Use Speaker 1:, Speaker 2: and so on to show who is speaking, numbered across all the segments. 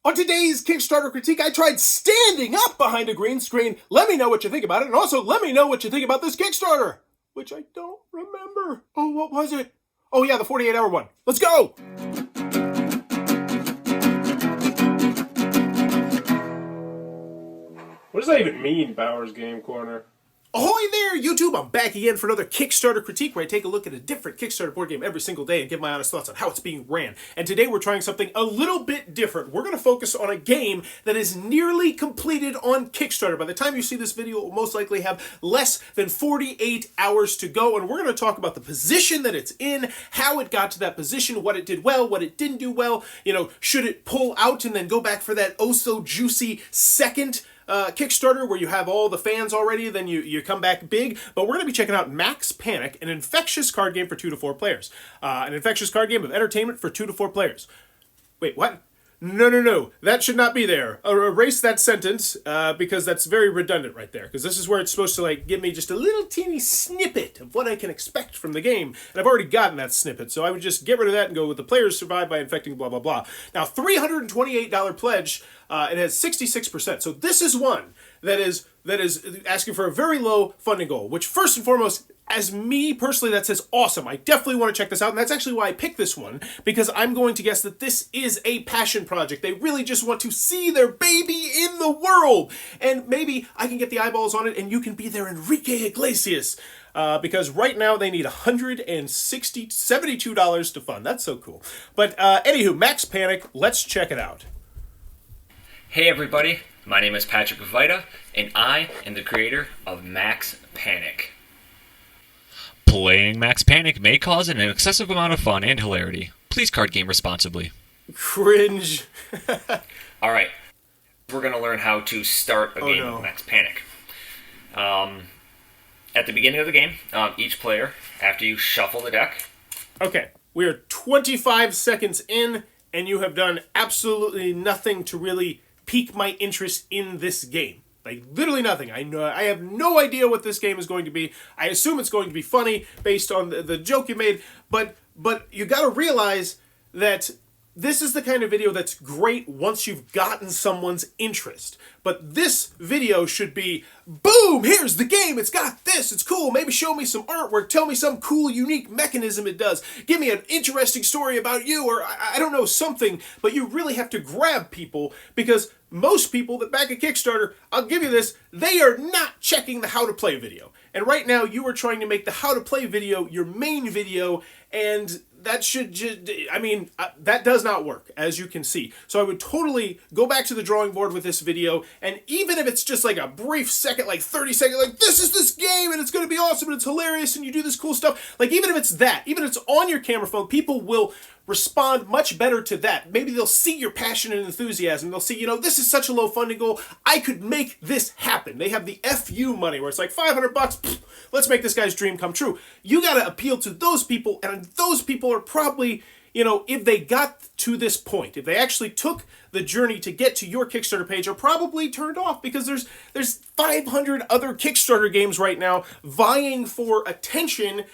Speaker 1: On today's Kickstarter critique, I tried standing up behind a green screen. Let me know what you think about it, and also let me know what you think about this Kickstarter, which I don't remember. Oh, what was it? Oh yeah, the 48-hour one. Let's go! What does that even mean, Bowers Game Corner? Ahoy there, YouTube! I'm back again for another Kickstarter critique where I take a look at a different Kickstarter board game every single day and give my honest thoughts on how it's being ran. And today we're trying something a little bit different. We're going to focus on a game that is nearly completed on Kickstarter. By the time you see this video, it will most likely have less than 48 hours to go, and we're going to talk about the position that it's in, how it got to that position, what it did well, what it didn't do well, should it pull out and then go back for that oh-so-juicy second Kickstarter where you have all the fans already, then you come back big. But we're going to be checking out Max Panic, an infectious card game for 2 to 4 players. An infectious card game of entertainment for 2 to 4 players. Wait, what? No. That should not be there. Erase that sentence because that's very redundant right there. Because this is where it's supposed to give me just a little teeny snippet of what I can expect from the game. And I've already gotten that snippet. So I would just get rid of that and go with the players survive by infecting blah, blah, blah. Now, $328 pledge. It has 66%. So this is one that is asking for a very low funding goal, which first and foremost, as me personally, that says awesome. I definitely want to check this out, and that's actually why I picked this one, because I'm going to guess that this is a passion project. They really just want to see their baby in the world, and maybe I can get the eyeballs on it, and you can be their Enrique Iglesias, because right now they need $172 to fund. That's so cool. But anywho, Max Panic, let's check it out.
Speaker 2: Hey everybody, my name is Patrick Vita, and I am the creator of Max Panic.
Speaker 3: Playing Max Panic may cause an excessive amount of fun and hilarity. Please card game responsibly.
Speaker 1: Cringe.
Speaker 2: Alright, we're going to learn how to start a game of Max Panic. At the beginning of the game, each player, after you shuffle the deck...
Speaker 1: Okay, we are 25 seconds in, and you have done absolutely nothing to really pique my interest in this game. Like, literally nothing. I have no idea what this game is going to be. I assume it's going to be funny based on the joke you made, but you gotta realize that this is the kind of video that's great once you've gotten someone's interest. But this video should be, boom, here's the game, it's got this, it's cool, maybe show me some artwork, tell me some cool, unique mechanism it does, give me an interesting story about you, or I don't know, something, but you really have to grab people, because most people that back a Kickstarter, I'll give you this, they are not checking the how to play video. And right now, you are trying to make the how to play video your main video, and that should just, that does not work, as you can see. So I would totally go back to the drawing board with this video, and even if it's just like a brief second, like 30 seconds, like, this is this game, and it's going to be awesome, and it's hilarious, and you do this cool stuff, like, even if it's that, even if it's on your camera phone, people will respond much better to that. Maybe they'll see your passion and enthusiasm. They'll see, this is such a low funding goal. I could make this happen. They have the FU money where it's like $500. Pfft, let's make this guy's dream come true. You got to appeal to those people, and those people are probably, if they got to this point, if they actually took the journey to get to your Kickstarter page, are probably turned off because there's 500 other Kickstarter games right now vying for attention,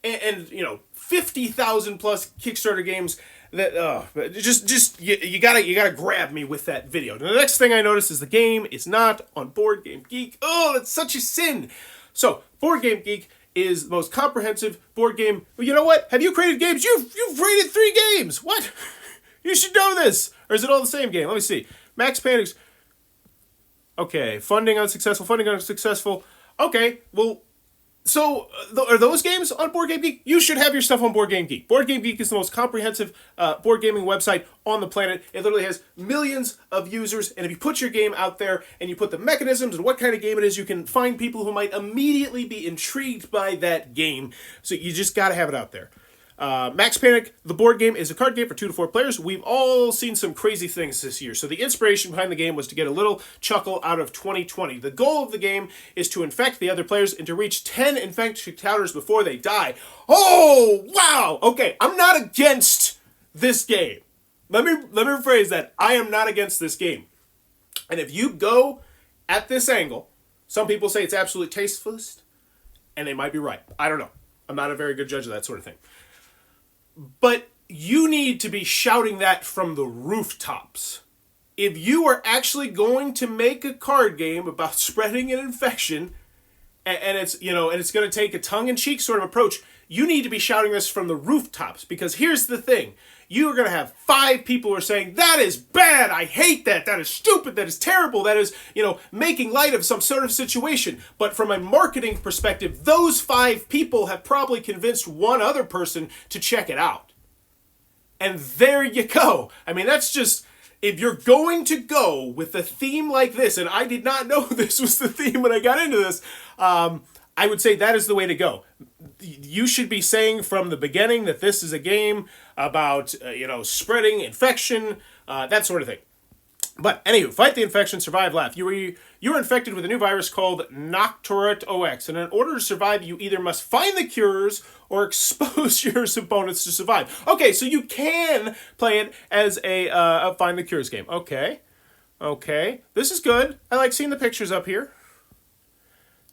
Speaker 1: and 50,000 plus Kickstarter games that you gotta grab me with that video. Now, the next thing I noticed is the game is not on Board Game Geek. Oh, that's such a sin. So Board Game Geek is the most comprehensive board game. Well, you know what? Have you created games? You've created 3 games. What? You should know this. Or is it all the same game? Let me see. Max Panic's. Okay, funding unsuccessful. Okay, well. So, are those games on Board Game Geek? You should have your stuff on Board Game Geek. Board Game Geek is the most comprehensive board gaming website on the planet. It literally has millions of users, and if you put your game out there, and you put the mechanisms and what kind of game it is, you can find people who might immediately be intrigued by that game. So you just gotta have it out there. Max Panic, the board game, is a card game for 2 to 4 players. We've all seen some crazy things this year. So the inspiration behind the game was to get a little chuckle out of 2020. The goal of the game is to infect the other players and to reach 10 infected encounters before they die. Oh, wow! Okay, I'm not against this game. Let me rephrase that. I am not against this game. And if you go at this angle, some people say it's absolutely tasteless, and they might be right. I don't know. I'm not a very good judge of that sort of thing. But you need to be shouting that from the rooftops. if you are actually going to make a card game about spreading an infection, and it's and it's going to take a tongue-in-cheek sort of approach, you need to be shouting this from the rooftops, because here's the thing. You are going to have 5 people who are saying, that is bad, I hate that, that is stupid, that is terrible, that is, making light of some sort of situation. But from a marketing perspective, those 5 people have probably convinced one other person to check it out. And there you go. I mean, that's just, if you're going to go with a theme like this, and I did not know this was the theme when I got into this, I would say that is the way to go. You should be saying from the beginning that this is a game about, spreading infection, that sort of thing. But anywho, fight the infection, survive, laugh. You were infected with a new virus called Nocturate OX, and in order to survive, you either must find the cures or expose your opponents to survive. Okay, so you can play it as a find the cures game. Okay, this is good. I like seeing the pictures up here.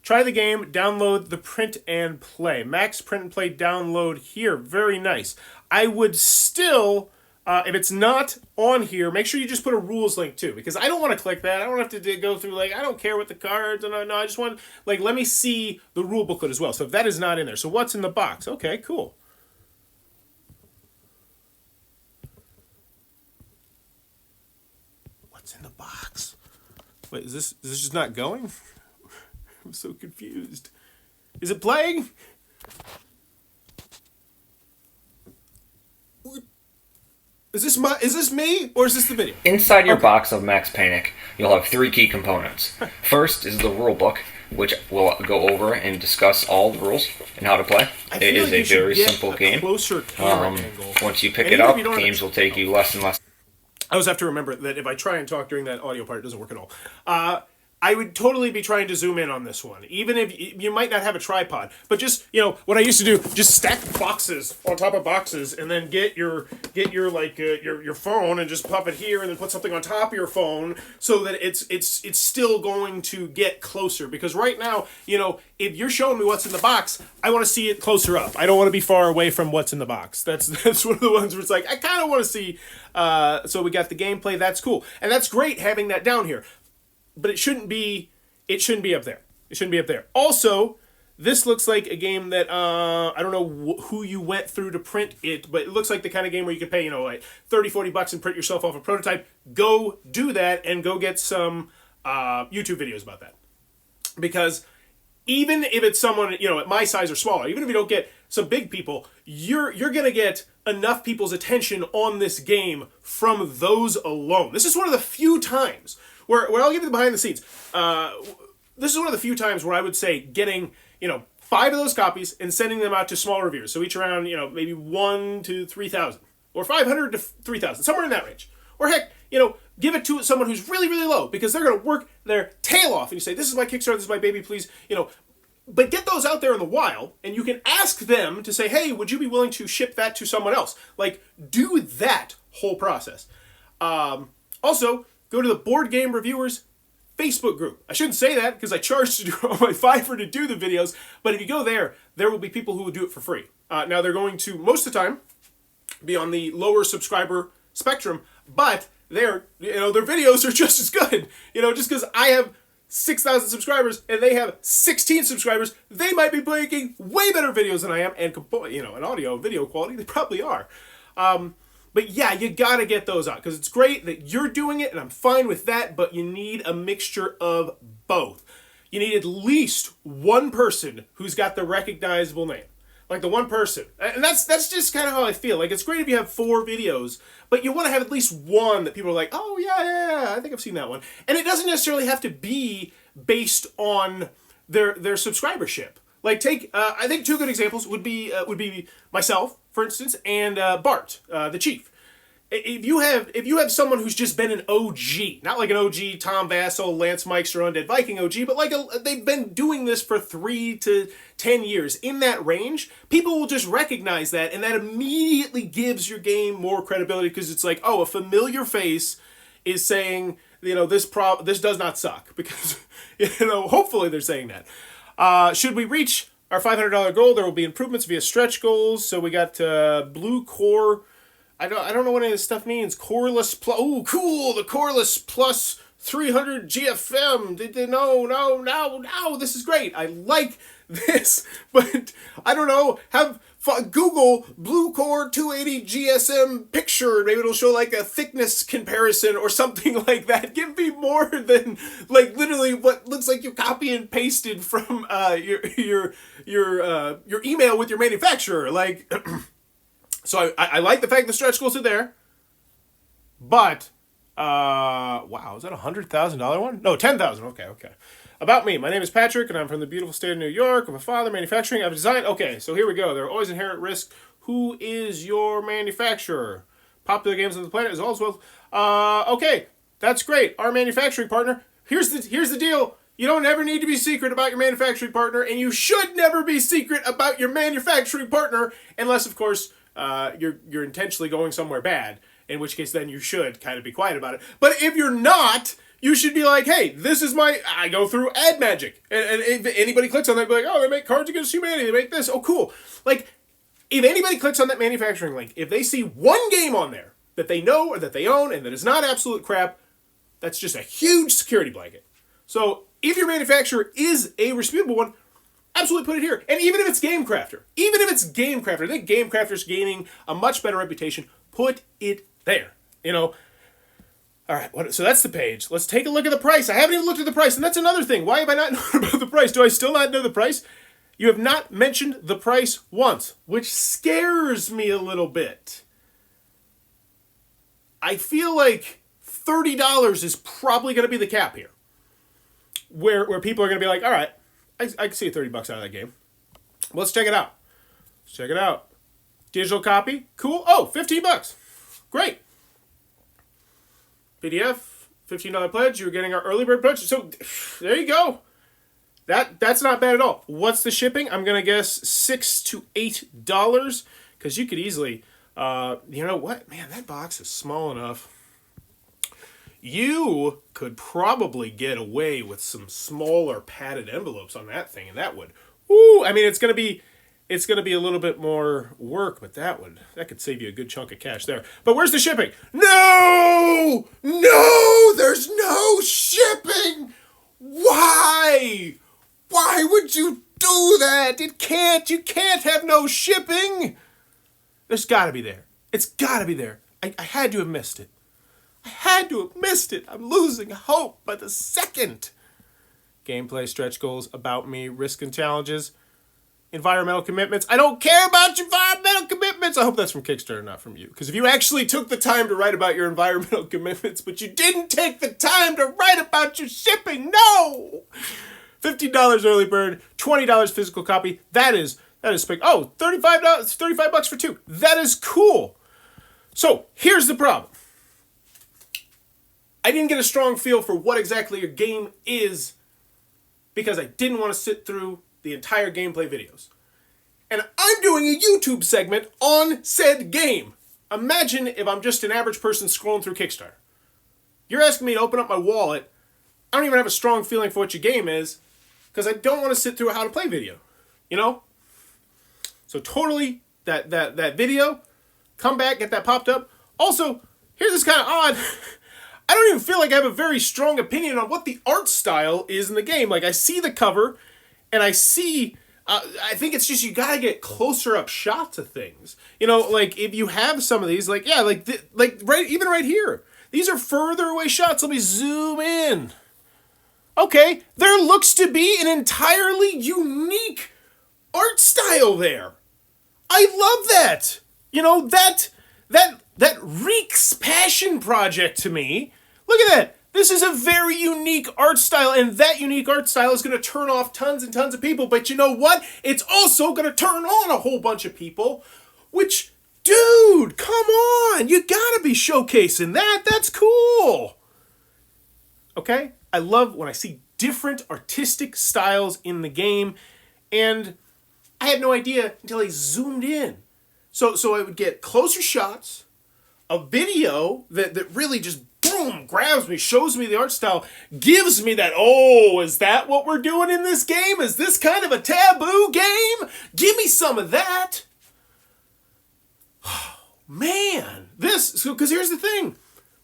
Speaker 1: Try the game, download the print and play. Max print and play download here. Very nice. I would still, if it's not on here, make sure you just put a rules link too, because I don't want to click that. I don't have to go through, I don't care what the cards, no, I just want, let me see the rule booklet as well. So if that is not in there. So what's in the box? Okay, cool. What's in the box? Wait, is this just not going? I'm so confused. Is it playing? Is this me, or is this the video?
Speaker 2: Inside your box of Max Panic, you'll have 3 key components. First is the rule book, which will go over and discuss all the rules and how to play. It is a very simple game.
Speaker 1: Closer camera angle.
Speaker 2: Once you pick it up, games will take you less and less.
Speaker 1: I always have to remember that if I try and talk during that audio part, it doesn't work at all. I would totally be trying to zoom in on this one, even if you might not have a tripod. But just, what I used to do, just stack boxes on top of boxes, and then get your phone and just pop it here, and then put something on top of your phone so that it's still going to get closer. Because right now, if you're showing me what's in the box, I want to see it closer up. I don't want to be far away from what's in the box. That's one of the ones where it's I kind of want to see. So we got the gameplay. That's cool, and that's great having that down here. But it shouldn't be up there. It shouldn't be up there. Also, this looks like a game that, I don't know who you went through to print it, but it looks like the kind of game where you can pay, $30, $40 and print yourself off a prototype. Go do that and go get some YouTube videos about that. Because even if it's someone, at my size or smaller, even if you don't get some big people, you're going to get enough people's attention on this game from those alone. This is one of the few times where I'll give you the behind the scenes. This is one of the few times where I would say getting, 5 of those copies and sending them out to small reviewers. So each around, maybe 1 to 3,000 or 500 to 3,000, somewhere in that range. Or heck, give it to someone who's really, really low, because they're going to work their tail off. And you say, this is my Kickstarter, this is my baby, please, But get those out there in the wild, and you can ask them to say, hey, would you be willing to ship that to someone else? Do that whole process. Also, go to the Board Game Reviewers Facebook group. I shouldn't say that because I charged on my Fiverr to do the videos, but if you go there will be people who will do it for free. Now, they're going to, most of the time, be on the lower subscriber spectrum, but their videos are just as good. Just because I have 6,000 subscribers and they have 16 subscribers, they might be making way better videos than I am, and in audio, video quality, they probably are. But yeah, you gotta get those out, because it's great that you're doing it, and I'm fine with that, but you need a mixture of both. You need at least one person who's got the recognizable name. The one person. And that's just kind of how I feel. It's great if you have 4 videos, but you want to have at least one that people are like, oh, yeah, I think I've seen that one. And it doesn't necessarily have to be based on their subscribership. Take, I think 2 good examples would be myself, for instance, and Bart, the Chief. If you have someone who's just been an OG, not like an OG Tom Vassal, Lance Meister, Undead Viking OG, but they've been doing this for 3 to 10 years, in that range, people will just recognize that, and that immediately gives your game more credibility, because it's a familiar face is saying, this does not suck, because, hopefully they're saying that. Should we reach our $500 goal, there will be improvements via stretch goals. So we got blue core I don't know what any of this stuff means. Coreless plus. Ooh, cool. The Coreless plus 300 GFM. No. This is great. I like this, but I don't know. Google Blue Core 280 GSM picture. Maybe it'll show like a thickness comparison or something like that. Give me more than like literally what looks like you copy and pasted from your email with your manufacturer. Like, so I like the fact the stretch goals are there, but wow, is that $100,000 one? No, 10,000. Okay. About me. My name is Patrick, and I'm from the beautiful state of New York. I'm a father, manufacturing. I've designed... Okay, so here we go. There are always inherent risks. Who is your manufacturer? Popular Games on the Planet is also... okay, that's great. Our manufacturing partner. Here's the deal. You don't ever need to be secret about your manufacturing partner, and you should never be secret about your manufacturing partner, unless, of course, you're intentionally going somewhere bad, in which case then you should kind of be quiet about it. But if you're not... You should be like, hey, this is I go through Ad Magic. And if anybody clicks on that, be like, oh, they make Cards Against Humanity. They make this. Oh, cool. Like, if anybody clicks on that manufacturing link, if they see one game on there that they know or that they own and that is not absolute crap, that's just a huge security blanket. So, if your manufacturer is a respectable one, absolutely put it here. And even if it's GameCrafter, I think GameCrafter's gaining a much better reputation. Put it there. All right, so that's the page. Let's take a look at the price. I haven't even looked at the price, and that's another thing. Why have I not known about the price? Do I still not know the price? You have not mentioned the price once, which scares me a little bit. I feel like $30 is probably going to be the cap here. Where people are going to be like, all right, I can see $30 out of that game. Let's check it out. Digital copy, cool. Oh, $15. Great. PDF, $15 pledge. You're getting our early bird pledge. So there you go. That's not bad at all. What's the shipping? I'm gonna guess $6 to $8 because you could easily. You know what, man? That box is small enough. You could probably get away with some smaller padded envelopes on that thing, and that would. Ooh, I mean, it's gonna be a little bit more work, but that could save you a good chunk of cash there. But where's the shipping? No, there's no shipping. Why would you do that? You can't have no shipping. There's gotta be there. It's gotta be there. I had to have missed it. I'm losing hope by the second. Gameplay, stretch goals, about me, risk and challenges. Environmental commitments. I don't care about your environmental commitments. I hope that's from Kickstarter, not from you. Because if you actually took the time to write about your environmental commitments, but you didn't take the time to write about your shipping, no! $15 early bird, $20 physical copy. That is big. Oh, $35 for two. That is cool. So here's the problem. I didn't get a strong feel for what exactly your game is because I didn't want to sit through the entire gameplay videos. And I'm doing a YouTube segment on said game. Imagine if I'm just an average person scrolling through Kickstarter. You're asking me to open up my wallet. I don't even have a strong feeling for what your game is because I don't want to sit through a how to play video. So totally that video, come back, get that popped up. Also, here's this kind of odd. I don't even feel like I have a very strong opinion on what the art style is in the game. Like, I see the cover, and I see, I think it's just you gotta get closer up shots of things. Like, if you have some of these, like, yeah, even right here. These are further away shots. Let me zoom in. Okay, there looks to be an entirely unique art style there. I love that. That reeks passion project to me. Look at that. This is a very unique art style, and that unique art style is going to turn off tons and tons of people. But you know what? It's also going to turn on a whole bunch of people, which, dude, come on. You got to be showcasing that. That's cool. Okay? I love when I see different artistic styles in the game, and I had no idea until I zoomed in. So I would get closer shots, a video that really just boom, grabs me, shows me the art style, gives me that, oh, is that what we're doing in this game? Is this kind of a taboo game? Give me some of that. man, because here's the thing.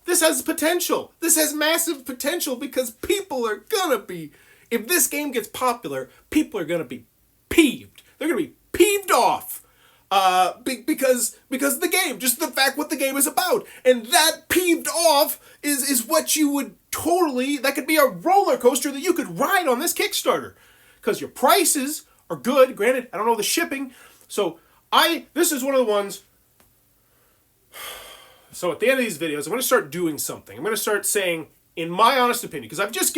Speaker 1: This has potential. This has massive potential because people are gonna be, if this game gets popular, people are gonna be peeved. They're gonna be peeved off. Because the game, just the fact what the game is about. And that peeved off is what you would totally, that could be a roller coaster that you could ride on this Kickstarter. Because your prices are good. Granted, I don't know the shipping. So this is one of the ones. So at the end of these videos, I'm going to start doing something. I'm going to start saying, in my honest opinion, because I've just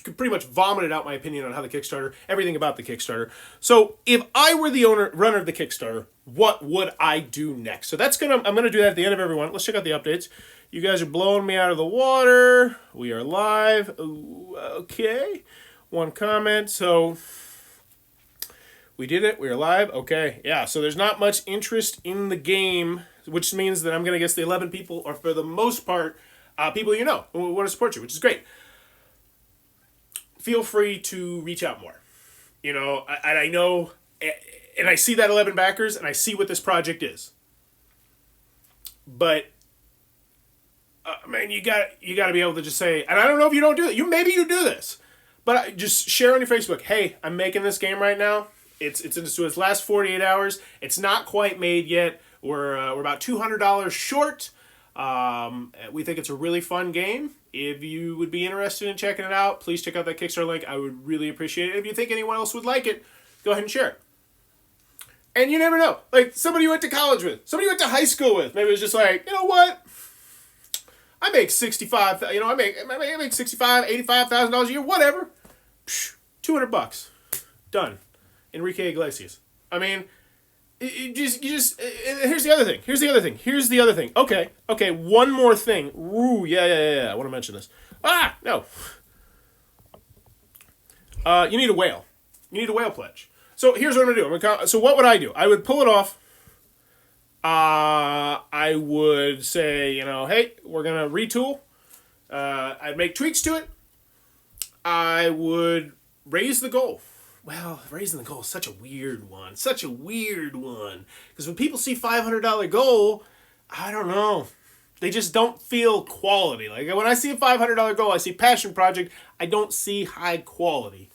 Speaker 1: pretty much vomited out my opinion on how the Kickstarter, everything about the Kickstarter. So if I were the runner of the Kickstarter, what would I do next? So I'm gonna do that at the end of every one. Let's check out the updates. You guys are blowing me out of the water. We are live. Ooh, okay. One comment. So we did it. We are live. Okay. Yeah. So there's not much interest in the game, which means that I'm gonna guess the 11 people are, for the most part, people you know who want to support you, which is great. Feel free to reach out more. You know, I know, and I see that 11 backers, and I see what this project is. But, man, you got to be able to just say, and I don't know if you don't do it. Maybe you do this, but just share on your Facebook. Hey, I'm making this game right now. It's into its last 48 hours. It's not quite made yet. We're about $200 short. We think it's a really fun game. If you would be interested in checking it out, please check out that Kickstarter link. I would really appreciate it. If you think anyone else would like it, go ahead and share it. And you never know. Like, somebody you went to college with, somebody you went to high school with, maybe it was just like, you know what? I make I make $85,000 a year, whatever. $200. Done. Enrique Iglesias. I mean, here's the other thing. Okay, one more thing. Ooh, yeah. I want to mention this. No. You need a whale. You need a whale pledge. So here's what I'm going to do. So what would I do? I would pull it off. I would say, hey, we're going to retool. I'd make tweaks to it. I would raise the goal. Well, raising the goal is such a weird one. Because when people see $500 goal, I don't know. They just don't feel quality. Like, when I see a $500 goal, I see passion project. I don't see high quality.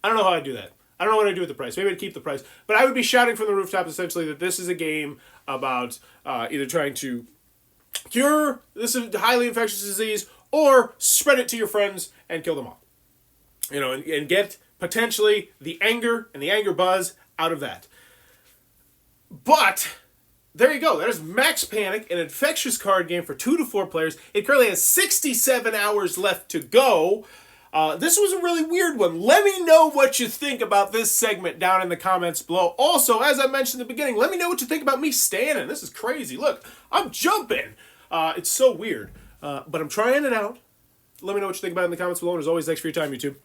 Speaker 1: I don't know how I do that. I don't know what I do with the price. Maybe I'd keep the price. But I would be shouting from the rooftop, essentially, that this is a game about either trying to cure this highly infectious disease or spread it to your friends and kill them all. And get potentially the anger and the anger buzz out of that. But there you go. There's Max Panic, an infectious card game for 2 to 4 players. It currently has 67 hours left to go. This was a really weird one. Let me know what you think about this segment down in the comments below. Also, as I mentioned in the beginning, let me know what you think about me standing. This is crazy. Look, I'm jumping. It's so weird. But I'm trying it out. Let me know what you think about it in the comments below. And as always, thanks for your time, YouTube.